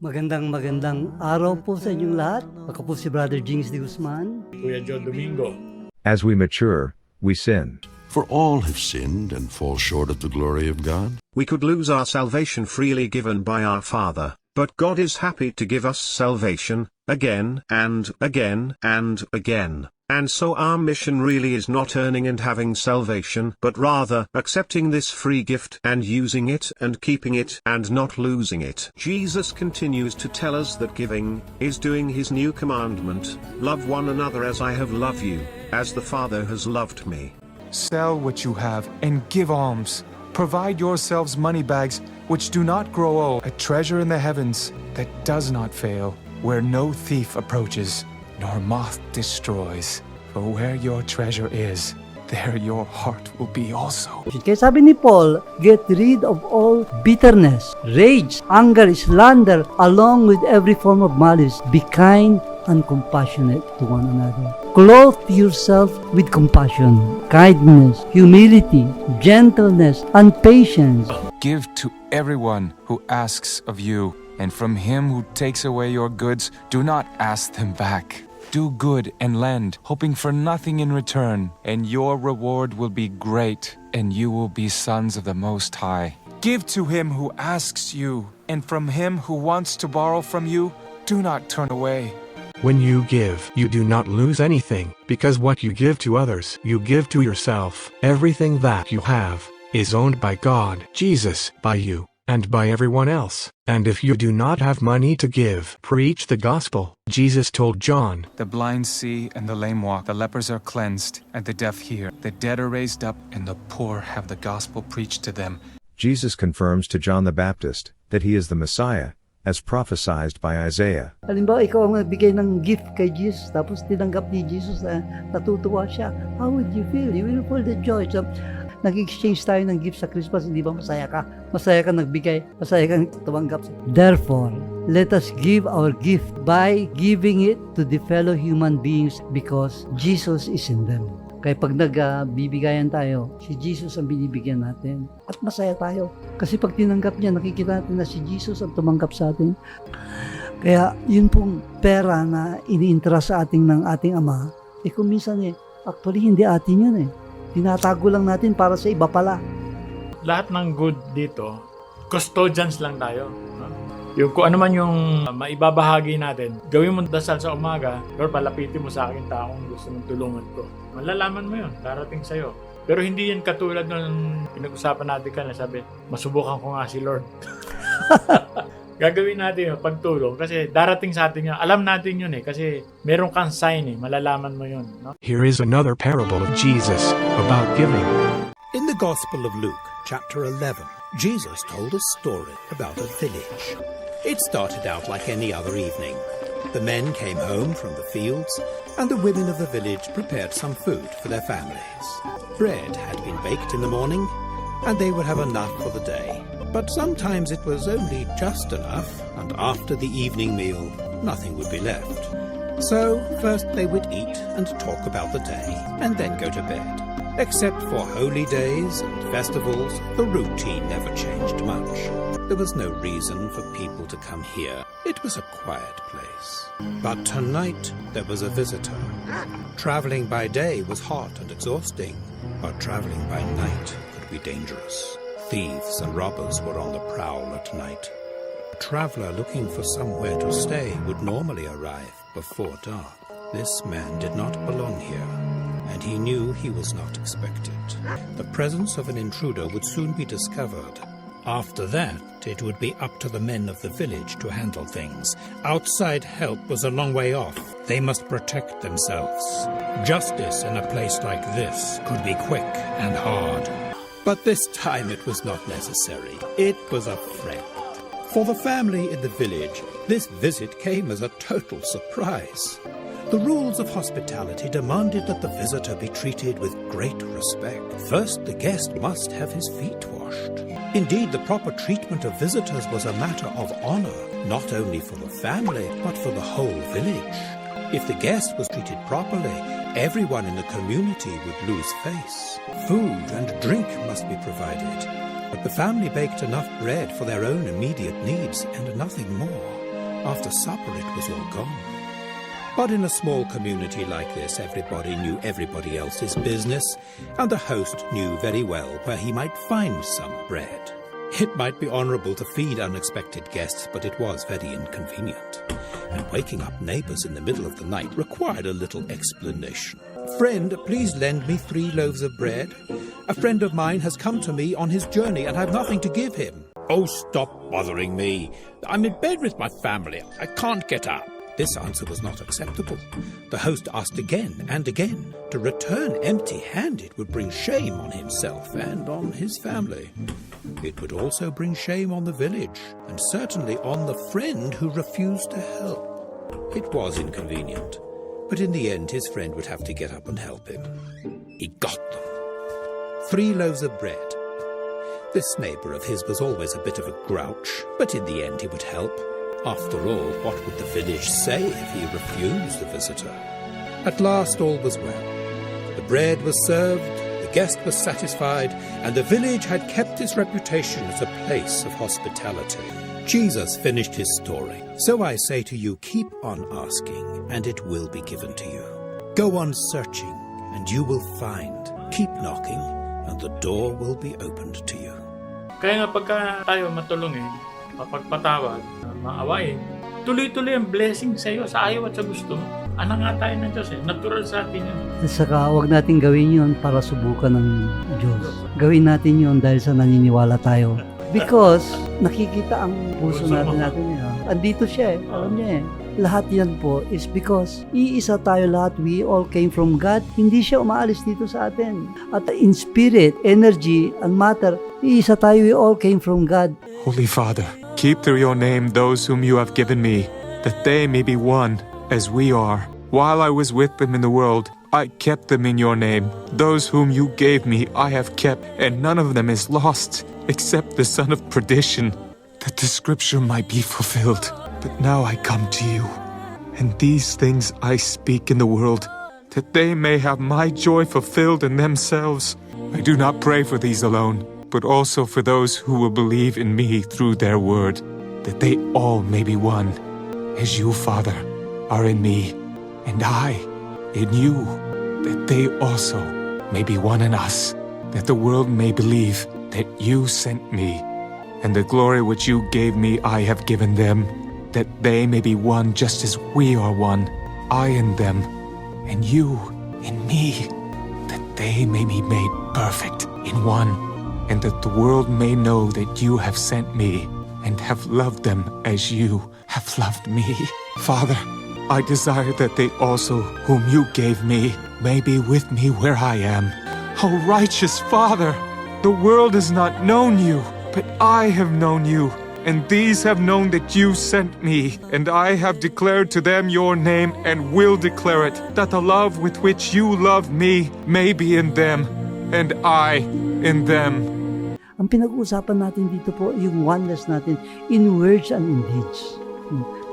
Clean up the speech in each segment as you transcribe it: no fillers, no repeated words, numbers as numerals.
Magandang araw po sa inyong lahat. Ako po si Brother JINGS De Guzman. Kuya John Domingo. As we mature, we sin. For all have sinned and fall short of the glory of God. We could lose our salvation freely given by our Father, but God is happy to give us salvation, again and again and again. And so our mission really is not earning and having salvation, but rather accepting this free gift and using it and keeping it and not losing it. Jesus continues to tell us that giving is doing his new commandment, love one another as I have loved you, as the Father has loved me. Sell what you have and give alms. Provide yourselves money bags which do not grow old, a treasure in the heavens that does not fail, where no thief approaches, nor moth destroys. For where your treasure is, there your heart will be also. Kaya sabi ni Paul, get rid of all bitterness, rage, anger, slander, along with every form of malice. Be kind and compassionate to one another. Clothe yourself with compassion, kindness, humility, gentleness, and patience. Give to everyone who asks of you, and from him who takes away your goods, do not ask them back. Do good and lend, hoping for nothing in return, and your reward will be great, and you will be sons of the Most High. Give to him who asks you, and from him who wants to borrow from you, do not turn away. When you give, you do not lose anything, because what you give to others, you give to yourself. Everything that you have is owned by God, Jesus, by you, and by everyone else. And if you do not have money to give, preach the gospel. Jesus told John, The blind see and the lame walk, the lepers are cleansed, and the deaf hear. The dead are raised up, and the poor have the gospel preached to them. Jesus confirms to John the Baptist that he is the Messiah, as prophesied by Isaiah. Halimbawa, ikaw ang nagbigay ng gift kay Jesus, tapos tinanggap ni Jesus na natutuwa siya. How would you feel? You will feel the joy. So, nag-exchange tayo ng gift sa Christmas, hindi ba masaya ka? Masaya ka nagbigay, masaya ka tumanggap. Therefore, let us give our gift by giving it to the fellow human beings because Jesus is in them. Kaya pag nagbibigayan tayo, si Jesus ang binibigyan natin. At masaya tayo. Kasi pag tinanggap niya, nakikita natin na si Jesus ang tumanggap sa atin. Kaya yun pong pera na ini-interest sa ating ng ating Ama, kung minsan actually hindi atin yun tinatago lang natin para sa iba pala. Lahat ng good dito, custodians lang tayo. No? Yung kung ano man yung maibabahagi natin, gawin mo dasal sa umaga, Lord, palapitin mo sa akin taong gusto mong tulungan ko. Malalaman mo yun, darating sa'yo. Pero hindi yan katulad ng pinag-usapan natin ka na sabi, masubukan ko nga si Lord. Gagawin natin yung pagtulong kasi darating sa atin yan. Alam natin yun kasi meron kang sign malalaman mo yun. No? Here is another parable of Jesus about giving. In the Gospel of Luke, chapter 11, Jesus told a story about a village. It started out like any other evening. The men came home from the fields, and the women of the village prepared some food for their families. Bread had been baked in the morning, and they would have enough for the day. But sometimes it was only just enough, and after the evening meal, nothing would be left. So, first they would eat and talk about the day, and then go to bed. Except for holy days and festivals, the routine never changed much. There was no reason for people to come here. It was a quiet place. But tonight, there was a visitor. Traveling by day was hot and exhausting, but traveling by night could be dangerous. Thieves and robbers were on the prowl at night. A traveler looking for somewhere to stay would normally arrive before dark. This man did not belong here, and he knew he was not expected. The presence of an intruder would soon be discovered. After that, it would be up to the men of the village to handle things. Outside help was a long way off. They must protect themselves. Justice in a place like this could be quick and hard. But this time it was not necessary. It was a friend. For the family in the village, this visit came as a total surprise. The rules of hospitality demanded that the visitor be treated with great respect. First, the guest must have his feet washed. Indeed, the proper treatment of visitors was a matter of honor, not only for the family, but for the whole village. If the guest was treated properly, everyone in the community would lose face. Food and drink must be provided, but the family baked enough bread for their own immediate needs and nothing more. After supper, it was all gone. But in a small community like this, everybody knew everybody else's business, and the host knew very well where he might find some bread. It might be honourable to feed unexpected guests, but it was very inconvenient. And waking up neighbours in the middle of the night required a little explanation. "Friend, please lend me 3 loaves of bread. A friend of mine has come to me on his journey and I've nothing to give him." "Oh, stop bothering me. I'm in bed with my family. I can't get up." This answer was not acceptable. The host asked again and again. To return empty-handed would bring shame on himself and on his family. It would also bring shame on the village, and certainly on the friend who refused to help. It was inconvenient, but in the end his friend would have to get up and help him. He got them. 3 loaves of bread. This neighbour of his was always a bit of a grouch, but in the end he would help. After all, what would the village say if he refused the visitor? At last all was well. The bread was served, the guest was satisfied, and the village had kept its reputation as a place of hospitality. Jesus finished his story. So I say to you, keep on asking, and it will be given to you. Go on searching, and you will find. Keep knocking, and the door will be opened to you. Kaya nga pagka tayo matulungin, mapagpatawad, maawain, tuloy-tuloy ang blessing sa iyo, sa ayaw at sa gusto mo. Anak nga tayo ng Diyos natural sa atin yun. Saka huwag natin gawin yun para subukan ng Diyos. Gawin natin yun dahil sa naniniwala tayo. Because nakikita ang puso natin andito siya alam niya Lahat yan po is because iisa tayo lahat. We all came from God. Hindi siya umaalis dito sa atin. At in spirit, energy, and matter, iisa tayo. We all came from God. Holy Father, keep through your name those whom you have given me, that they may be one, as we are. While I was with them in the world, I kept them in your name. Those whom you gave me I have kept, and none of them is lost, except the son of perdition, that the scripture might be fulfilled. But now I come to you, and these things I speak in the world, that they may have my joy fulfilled in themselves. I do not pray for these alone, but also for those who will believe in me through their word, that they all may be one, as you, Father, are in me, and I in you, that they also may be one in us, that the world may believe that you sent me, and the glory which you gave me I have given them, that they may be one just as we are one, I in them, and you in me, that they may be made perfect in one, and that the world may know that you have sent me, and have loved them as you have loved me. Father, I desire that they also, whom you gave me, may be with me where I am. O righteous Father, the world has not known you, but I have known you, and these have known that you sent me, and I have declared to them your name, and will declare it, that the love with which you love me may be in them, and I in them. Ang pinag-uusapan natin dito po, yung oneness natin in words and in deeds.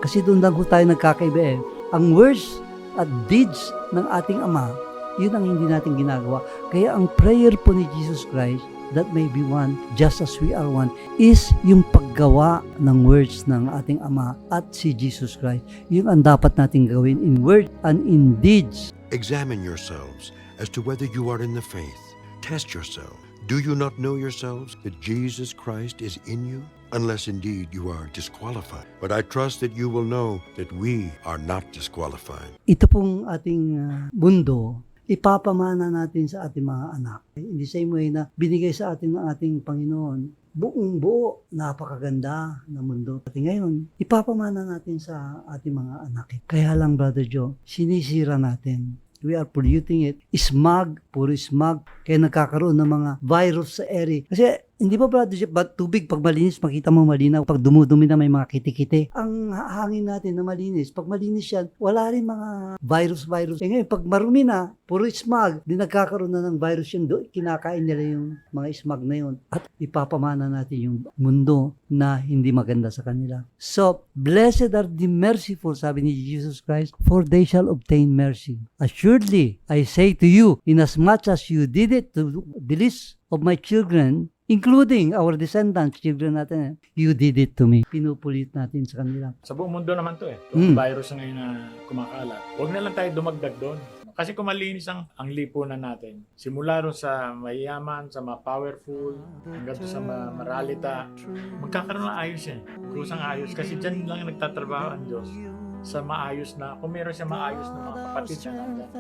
Kasi doon lang po tayo nagkakaiba Ang words at deeds ng ating Ama, yun ang hindi natin ginagawa. Kaya ang prayer po ni Jesus Christ, that may be one, just as we are one, is yung paggawa ng words ng ating Ama at si Jesus Christ. Yung ang dapat natin gawin in word and in deeds. Examine yourselves as to whether you are in the faith. Test yourselves. Do you not know yourselves that Jesus Christ is in you? Unless indeed you are disqualified. But I trust that you will know that we are not disqualified. Ito pong ating mundo, ipapamana natin sa ating mga anak. In the same way na binigay sa atin ng ating Panginoon, buong buo, napakaganda na mundo. At ngayon, ipapamana natin sa ating mga anak. Kaya lang, Brother Joe, sinisira natin. We are polluting it. Smog, puro smog. Kaya nagkakaroon ng mga virus sa area. Kasi, hindi ba, Brother Jeff, tubig pag malinis, makita mo malinaw. Pag dumudumi na may mga kiti-kiti. Ang hangin natin na malinis, pag malinis yan, wala rin mga virus. Ngayon, pag marumi na, puro smog, di nagkakaroon na ng virus yun. Kinakain nila yung mga smog na yun. At ipapamana natin yung mundo na hindi maganda sa kanila. So, blessed are the merciful, sabi ni Jesus Christ, for they shall obtain mercy. Assuredly, I say to you, inasmuch as you did it to the least of my children, including our descendants, children natin. You did it to me. Pinupulit natin sa kanila. Sa buong mundo naman to Yung virus na ngayon na kumakalat. Huwag na lang tayo dumagdag doon. Kasi kung malinis ang lipunan natin, simula ron sa mayaman, sa ma-powerful, hanggang sa maralita, magkakaroon ng ayos Kusang ayos. Kasi dyan lang nagtatrabaho ang Diyos. Sa maayos na, kung meron siya maayos na mga kapatid siya nandyan,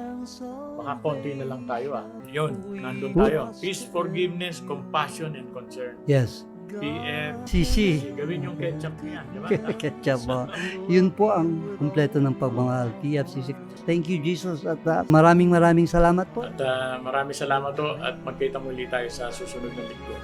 baka konti na lang tayo Yun, nandun tayo. Peace, forgiveness, compassion, and concern. Yes. PM, CC. gawin yung ketchup niyan, di ba? Ketchup mo. Yun po ang kumpleto ng pagmamahal. PFCC. Thank you, Jesus. At maraming salamat po. At maraming salamat at magkita muli tayo sa susunod na linggo.